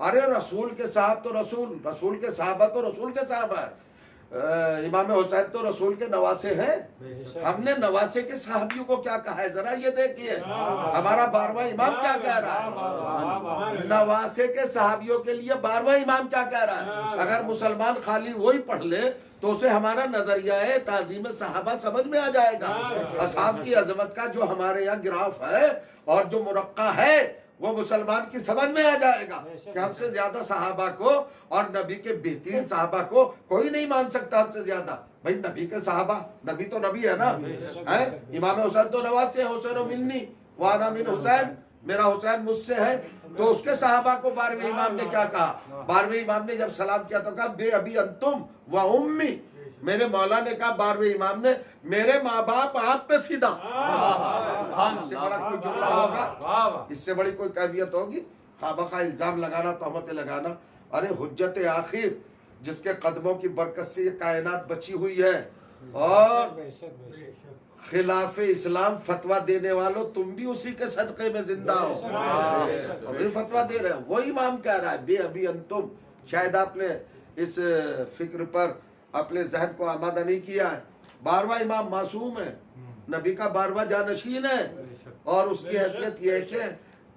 ارے رسول کے صاحب تو رسول کے صحابہ تو رسول کے صحابہ ہے۔ امام حسین تو رسول کے نواسے ہیں، ہم نے نواسے کے صحابیوں کو کیا کہا ہے ذرا یہ دیکھیے، ہمارا 12واں امام کیا کہہ رہا ہے، نواسے کے صحابیوں کے لیے 12واں امام کیا کہہ رہا ہے۔ اگر مسلمان خالی وہی پڑھ لے تو اسے ہمارا نظریہ تعظیم صحابہ سمجھ میں آ جائے گا۔ اصحاب کی عظمت کا جو ہمارے یہاں گراف ہے اور جو مرقع ہے وہ مسلمان کی سمجھ میں آ جائے گا کہ ہم سے زیادہ صحابہ کو اور نبی کے بہترین صحابہ کو کوئی نہیں مان سکتا ہم سے زیادہ۔ بھائی نبی کے صحابہ، نبی تو نبی ہے نا، امام حسین تو نواسے ہیں، حسین منی وانا من حسین، میرا حسین مجھ سے ہے۔ تو اس کے صحابہ کو 12ویں امام نے کیا کہا؟ 12ویں امام نے جب سلام کیا تو کہا بے ابی انتم و امی، میرے مولا نے کہا 12ویں امام نے، میرے ماں باپ آپ پہ فدا۔ اس سے بڑا کوئی جملہ ہوگا؟ اس سے بڑی کوئی کیفیت ہوگی؟ خواہ کا الزام لگانا، تہمتیں لگانا۔ ارے حجت آخر جس کے قدموں کی برکت سے یہ کائنات بچی ہوئی ہے، اور خلاف اسلام فتویٰ دینے والوں تم بھی اسی کے صدقے میں زندہ ہو، ابھی فتویٰ دے رہے ہیں۔ وہ امام کہہ رہا ہے بے ابی انتم۔ شاید آپ نے اس فکر پر اپنے ذہن کو آمادہ نہیں کیا ہے۔ 12واں امام معصوم ہے، نبی کا 12واں جانشین ہے، اور اس کی حیثیت یہ ہے کہ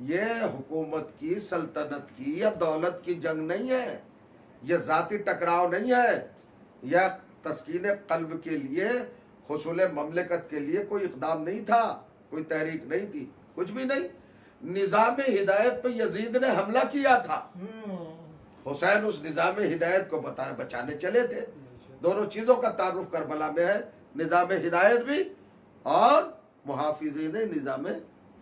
یہ حکومت کی، سلطنت کی یا دولت کی جنگ نہیں ہے، یہ ذاتی ٹکراؤ نہیں ہے، یا تسکین قلب کے لیے، حصول مملکت کے لیے کوئی اقدام نہیں تھا، کوئی تحریک نہیں تھی، کچھ بھی نہیں۔ نظام ہدایت پہ یزید نے حملہ کیا تھا، حسین اس نظام ہدایت کو بچانے چلے تھے۔ دونوں چیزوں کا تعارف کربلا میں ہے، نظام ہدایت بھی اور محافظین نظام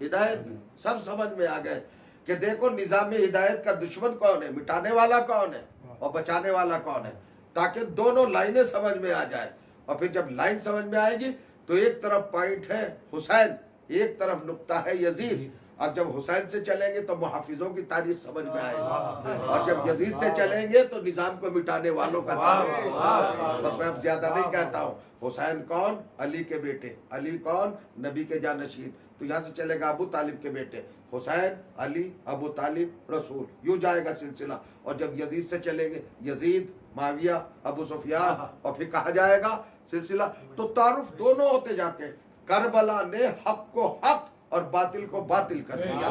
ہدایت بھی۔ سب سمجھ میں آ گئے کہ دیکھو نظام ہدایت کا دشمن کون ہے، مٹانے والا کون ہے اور بچانے والا کون ہے، تاکہ دونوں لائنیں سمجھ میں آ جائیں۔ اور پھر جب لائن سمجھ میں آئے گی تو ایک طرف پوائنٹ ہے حسین، ایک طرف نقطہ ہے یزید۔ اب جب حسین سے چلیں گے تو محافظوں کی تاریخ سمجھ میں آئے گی، اور جب یزید سے چلیں گے تو نظام کو مٹانے والوں کا تعارف۔ بس میں اب زیادہ نہیں کہتا ہوں۔ حسین کون؟ علی کے بیٹے۔ علی کون؟ نبی کے جانشین۔ تو یہاں سے چلے گا ابو طالب کے بیٹے، حسین، علی، ابو طالب، رسول، یوں جائے گا سلسلہ۔ اور جب یزید سے چلیں گے یزید، معاویہ، ابو سفیان، اور پھر کہا جائے گا سلسلہ۔ تو تعارف دونوں ہوتے جاتے ہیں۔ کربلا نے حق کو حق اور باطل کو باطل کر دیا،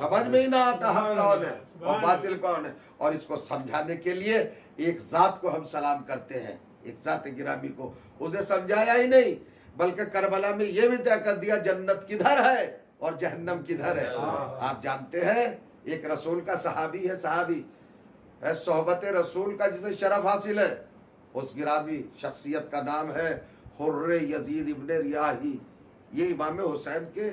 سمجھ میں ہی نہ آتا حق کون ہے اور باطل کون ہے۔ اور اس کو سمجھانے کے لیے ایک ذات کو ہم سلام کرتے ہیں، ایک ذات گرامی کو۔ اس نے سمجھایا ہی نہیں بلکہ کربلا میں یہ بھی طے کر دیا جنت کدھر ہے اور جہنم کدھر ہے۔ آپ جانتے ہیں ایک رسول کا صحابی ہے، صحابی ہے، صحبت رسول کا جسے شرف حاصل ہے، اس گرامی شخصیت کا نام ہے حر یزید ابن ریاحی۔ یہ امام حسین کے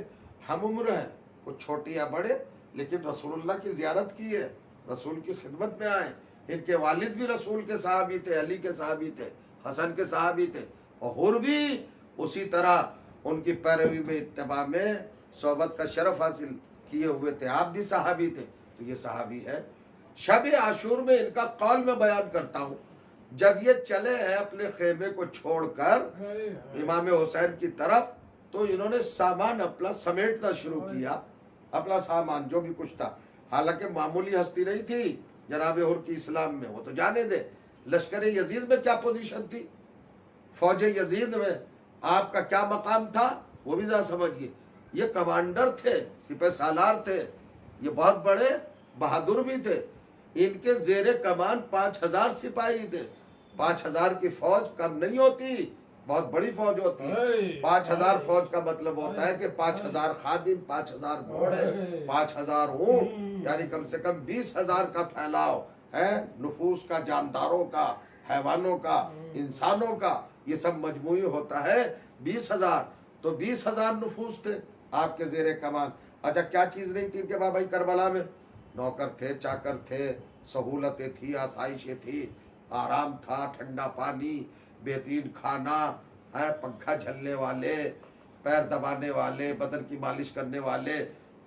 ہم عمر ہیں، کچھ چھوٹے یا بڑے، لیکن رسول اللہ کی زیارت کی ہے، رسول کی خدمت میں آئے۔ ان کے والد بھی رسول کے صحابی تھے، علی کے صحابی تھے، حسن کے صحابی تھے، اور حر بھی اسی طرح ان کی پیروی میں، اتباع میں صحبت کا شرف حاصل کیے ہوئے تھے۔ آپ بھی صحابی تھے، تو یہ صحابی ہے۔ شب عاشور میں ان کا قول میں بیان کرتا ہوں، جب یہ چلے ہیں اپنے خیمے کو چھوڑ کر امام حسین کی طرف، تو انہوں نے سامان اپنا سمیٹنا شروع کیا، اپنا سامان جو بھی کچھ تھا۔ حالانکہ معمولی ہستی نہیں تھی جناب حر کی اسلام میں، وہ تو جانے دے۔ لشکر یزید میں کیا پوزیشن تھی، فوج یزید میں آپ کا کیا مقام تھا، وہ بھی ذرا سمجھیے۔ یہ کمانڈر تھے، سپہ سالار تھے، یہ بہت بڑے بہادر بھی تھے۔ ان کے زیر کمان 5000 سپاہی تھے۔ 5000 کی فوج کم نہیں ہوتی، بہت بڑی فوج ہوتی ہے۔ 5000 فوج کا مطلب ہوتا ہے کہ 5000 خادم، 5000 گھوڑے، 5000 اونٹ، یعنی کم سے کم 20,000 کا پھیلاؤ ہے، نفوس کا، جانداروں کا، حیوانوں کا، انسانوں کا، یہ سب مجموعی ہوتا ہے 20,000۔ تو 20,000 نفوس تھے آپ کے زیر کمان۔ اچھا کیا چیز نہیں تھی ان کے بابائی کربلا میں؟ نوکر تھے، چاکر تھے، سہولتیں تھی، آسائشیں تھی، آرام تھا، ٹھنڈا پانی، بہترین کھانا ہے، پنکھا جھلنے والے، پیر دبانے والے، بدن کی مالش کرنے والے،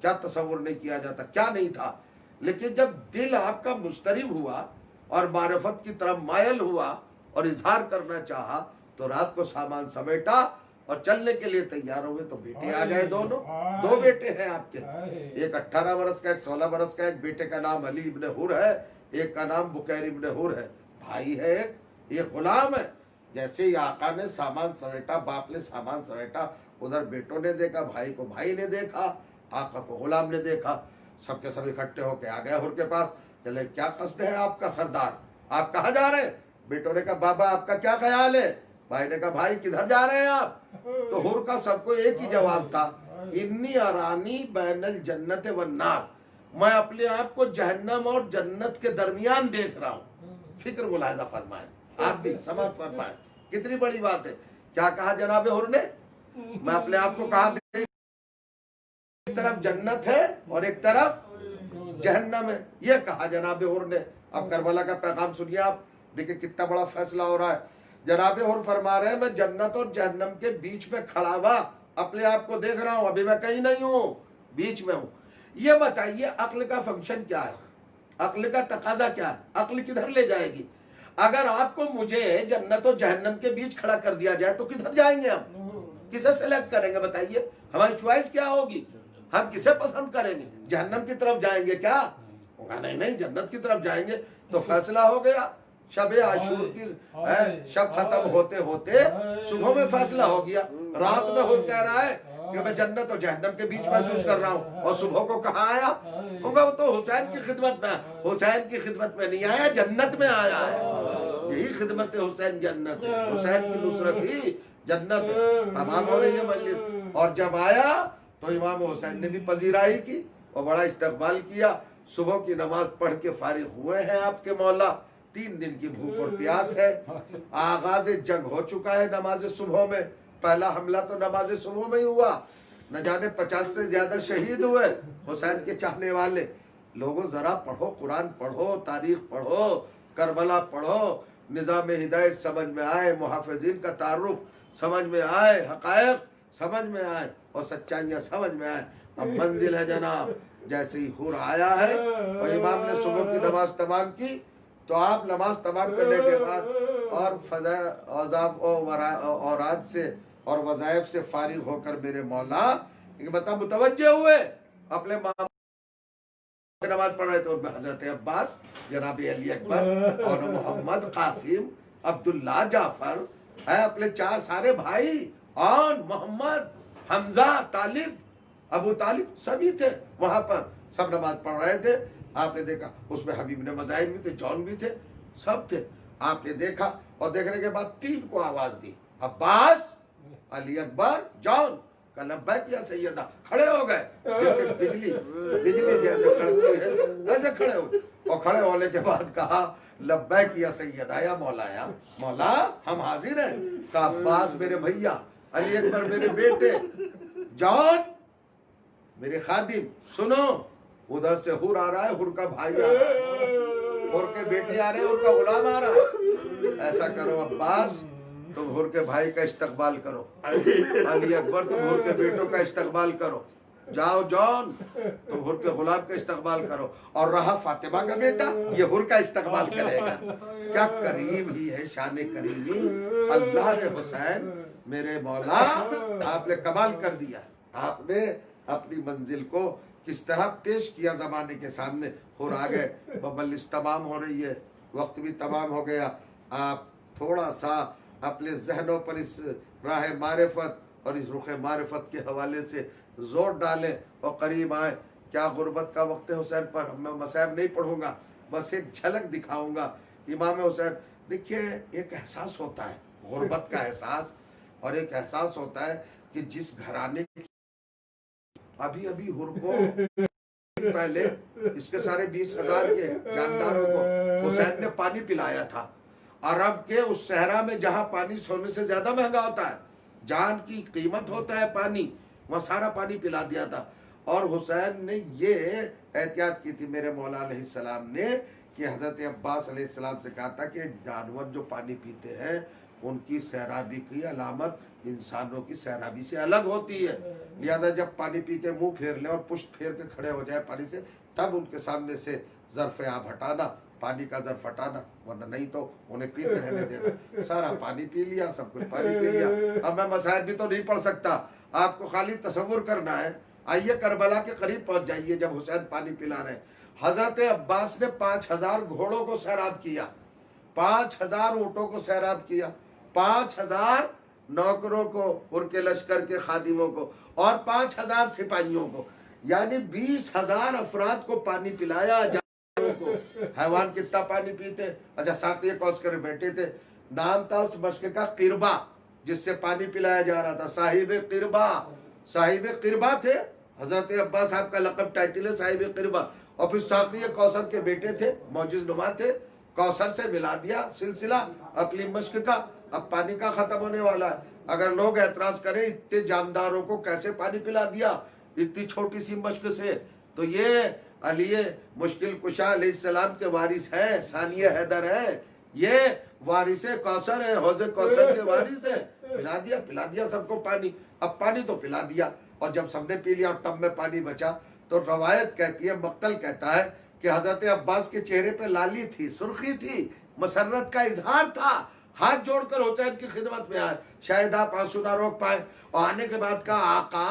کیا تصور نہیں کیا جاتا، کیا نہیں تھا۔ لیکن جب دل آپ کا مضطرب ہوا اور معرفت کی طرف مائل ہوا اور اظہار کرنا چاہا، تو رات کو سامان سمیٹا اور چلنے کے لیے تیار ہوئے۔ تو بیٹے آ گئے، دونوں، دو بیٹے ہیں آپ کے، ایک 18 برس کا، ایک 16 برس کا۔ ایک بیٹے کا نام علی ابن حر ہے، ایک کا نام بکیر ابن حر ہے، بھائی ہے ایک غلام ہے۔ جیسے ہی آقا نے سامان سمیٹا، باپ نے سامان سمیٹا، ادھر بیٹوں نے دیکھا، بھائی کو بھائی نے دیکھا، آقا کو غلام نے دیکھا، سب کے سب اکٹھے ہو کے آ گئے حر کے پاس۔ چلے کیا قصد ہے آپ کا سردار، آپ کہاں جا رہے ہیں؟ بیٹوں نے کہا بابا آپ کا کیا خیال ہے؟ بھائی نے کہا بھائی کدھر جا رہے ہیں آپ؟ تو حر کا سب کو ایک ہی جواب تھا، انی ارانی بین الجنت والنار، میں اپنے آپ کو جہنم اور جنت کے درمیان دیکھ رہا ہوں۔ فکر ملاحظہ فرمائیں، آپ بھی سماعت فرمائیں، کتنی بڑی بات ہے۔ کیا کہا جناب حر نے؟ میں اپنے آپ کو کہا ایک طرف جنت ہے اور ایک طرف جہنم ہے، یہ کہا جناب حر نے۔ اب کربلا کا پیغام سنیے آپ، دیکھیں کتنا بڑا فیصلہ ہو رہا ہے۔ جناب حر فرما رہے ہیں میں جنت اور جہنم کے بیچ میں کھڑا ہوا اپنے آپ کو دیکھ رہا ہوں، ابھی میں کہیں نہیں ہوں، بیچ میں ہوں۔ یہ بتائیے عقل کا فنکشن کیا ہے، عقل کا تقاضا کیا ہے، عقل کدھر لے جائے گی؟ اگر آپ کو مجھے جنت اور جہنم کے بیچ کھڑا کر دیا جائے تو کدھر جائیں گے ہم؟ کسے سلیکٹ کریں گے بتائیے؟ ہماری چوائس کیا ہوگی؟ ہم کسے پسند کریں گے؟ جہنم کی طرف جائیں گے کیا؟ نہیں جنت کی طرف جائیں گے۔ تو فیصلہ ہو گیا، شب عاشور کی شب ختم ہوتے ہوتے صبح میں فیصلہ ہو گیا۔ رات میں حر کہہ رہا ہے کہ میں جنت اور جہنم کے بیچ محسوس کر رہا ہوں، اور صبح کو کہاں آیا ہوگا؟ وہ تو حسین کی خدمت میں، حسین کی خدمت میں نہیں آیا، جنت میں آیا ہے۔ یہی خدمت حسین جنت ہے، حسین کی نصرت ہی جنت ہے۔ تمام ہو رہی ہے مجلس، اور جب آیا تو امام حسین نے بھی پذیرائی کی اور بڑا استقبال کیا۔ صبح کی نماز پڑھ کے فارغ ہوئے ہیں آپ کے مولا، 3 دن کی بھوک اور پیاس ہے، آغاز جنگ ہو چکا ہے نماز صبح میں، پہلا حملہ تو نماز صبح میں ہی ہوا، نہ جانے 50 سے زیادہ شہید ہوئے حسین کے چاہنے والے لوگوں۔ ذرا پڑھو، قرآن پڑھو، تاریخ پڑھو، کربلا پڑھو، نظام ہدایت سمجھ میں آئے، محافظین کا تعارف سمجھ میں آئے، حقائق سمجھ میں آئے اور سچائیاں سمجھ میں آئے۔ اب منزل ہے جناب، جیسے ہی حور آیا ہے اور امام نے صبح کی نماز تمام کی تو آپ نماز تمام کرنے کے بعد اور اوراد سے اور وظائف سے فارغ ہو کر میرے مولا متوجہ ہوئے اپنے نماز پڑھ رہے تھے، اور حضرت عباس، جناب علی اکبر اور محمد، قاسم، عبداللہ، جعفر ہے اپنے 4 سارے بھائی، اور محمد، حمزہ، طالب، ابو طالب سبھی تھے وہاں پر، سب نماز پڑھ رہے تھے۔ آپ نے دیکھا اس میں حبیب نے مظاہر بھی تھے، جون بھی تھے، سب تھے۔ آپ نے دیکھا اور دیکھنے کے بعد 3 کو آواز دی، عباس، علی اکبر، جون کا لبیک یا سیدہ، کھڑے ہو گئے جیسے بجلی جیسے کھڑتی ہے ایسے کھڑے ہو، اور کھڑے ہونے کے بعد کہا لبیک یا سیدہ، یا مولا، یا مولا ہم حاضر ہیں۔ کہا عباس میرے بھیا، علی اکبر میرے بیٹے، جون میرے خادم، سنو ادھر سے حور آ رہا ہے، حور کا بھائی آ رہا ہے، حور کے بیٹے آ رہے ہیں، حور کا غلام آ رہا ہے۔ ایسا کرو عباس، تم حور کے بھائی کا استقبال کرو، علی اکبر تم حور کے بیٹوں کا استقبال کرو، جاؤ جون تم حور کے غلام کا استقبال کرو، اور رہا فاطمہ کا بیٹا، یہ حور کا استقبال کرے گا۔ کیا کریم ہی ہے، شان کریمی اللہ نے حسین میرے مولا، آپ نے کمال کر دیا۔ آپ نے اپنی منزل کو کس طرح پیش کیا زمانے کے سامنے۔ حور آ گئے، مجلس تمام ہو رہی ہے، وقت بھی تمام ہو گیا۔ آپ تھوڑا سا اپنے ذہنوں پر اس راہ معرفت اور اس رخ معرفت کے حوالے سے زور ڈالیں اور قریب آئیں۔ کیا غربت کا وقت ہے حسین پر، میں مصائب نہیں پڑھوں گا، بس ایک جھلک دکھاؤں گا امام حسین۔ دیکھیے ایک احساس ہوتا ہے غربت کا احساس، اور ایک احساس ہوتا ہے کہ جس گھرانے ابھی حور کو پہلے اس کے سارے 20,000 کے جانداروں کو حسین نے پانی پلایا تھا، عرب کے اس صحرا میں جہاں پانی سونے سے زیادہ مہنگا ہوتا ہے، جان کی قیمت ہوتا ہے پانی، وہاں سارا پانی پلا دیا تھا۔ اور حسین نے یہ احتیاط کی تھی میرے مولا علیہ السلام نے کہ حضرت عباس علیہ السلام سے کہا تھا کہ جانور جو پانی پیتے ہیں ان کی سیرابی کی علامت انسانوں کی سیرابی سے الگ ہوتی ہے، لہذا جب پانی پی کے منہ پھیر لیں اور پشت پھیر کے کھڑے ہو جائے پانی سے، تب ان کے سامنے سے ظرف آب ہٹانا، پانی کا ظرف ہٹانا، ورنہ نہیں تو انہیں پیتے رہنے دینا۔ سارا پانی پی لیا، سب کچھ پانی پی لیا۔ اب میں مسائل بھی تو نہیں پڑھ سکتا، آپ کو خالی تصور کرنا ہے۔ آئیے کربلا کے قریب پہنچ جائیے جب حسین پانی پلا رہے ہیں۔ حضرت عباس نے 5,000 گھوڑوں کو سیراب کیا، 5,000 اونٹوں کو سیراب کیا، 5,000 نوکروں کو، حور کے لشکر کے خادموں کو، اور 5,000 سپاہیوں کو، یعنی 20,000 افراد کو پانی پلایا۔ جانوروں کو، حیوان کتنا پانی پیتے؟ اچھا ساقی کوثر بیٹھے تھے، نام تھا اس مشک کا قربہ، جس سے پانی پلایا جا رہا تھا، صاحب قربہ، صاحب قربہ تھے حضرت عباس، صاحب کا لقب ٹائٹل ہے صاحب قربہ۔ اور پھر ساقی کوثر کے بیٹے تھے، معجز نما تھے، کوثر سے ملا دیا سلسلہ اپنی مشک کا۔ اب پانی کا ختم ہونے والا ہے، اگر لوگ اعتراض کریں اتنے جانداروں کو کیسے پانی پلا دیا اتنی چھوٹی سی مشک سے، تو یہ علی مشکل کشا علیہ السلام کے وارث ہیں، ثانیہ حیدر ہیں، یہ وارث کوثر ہیں، حوض کوثر کے وارث ہیں۔ پلا دیا سب کو پانی۔ اب پانی تو پلا دیا، اور جب سب نے پی لیا اور ٹب میں پانی بچا تو روایت کہتی ہے، مقتل کہتا ہے کہ حضرت عباس کے چہرے پہ لالی تھی، سرخی تھی، مسرت کا اظہار تھا، ہاتھ جوڑ کر حسین کی خدمت میں آئے، شاید آپ آنسو نہ روک پائے، اور آنے کے بعد کہا آقا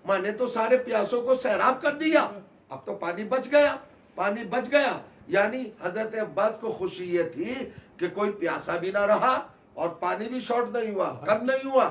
میں نے تو سارے پیاسوں کو سیراب کر دیا، اب تو پانی بچ گیا، پانی بچ گیا۔ یعنی حضرت عباس کو خوشی یہ تھی کہ کوئی پیاسا بھی نہ رہا اور پانی بھی شارٹ نہیں ہوا، کم نہیں ہوا،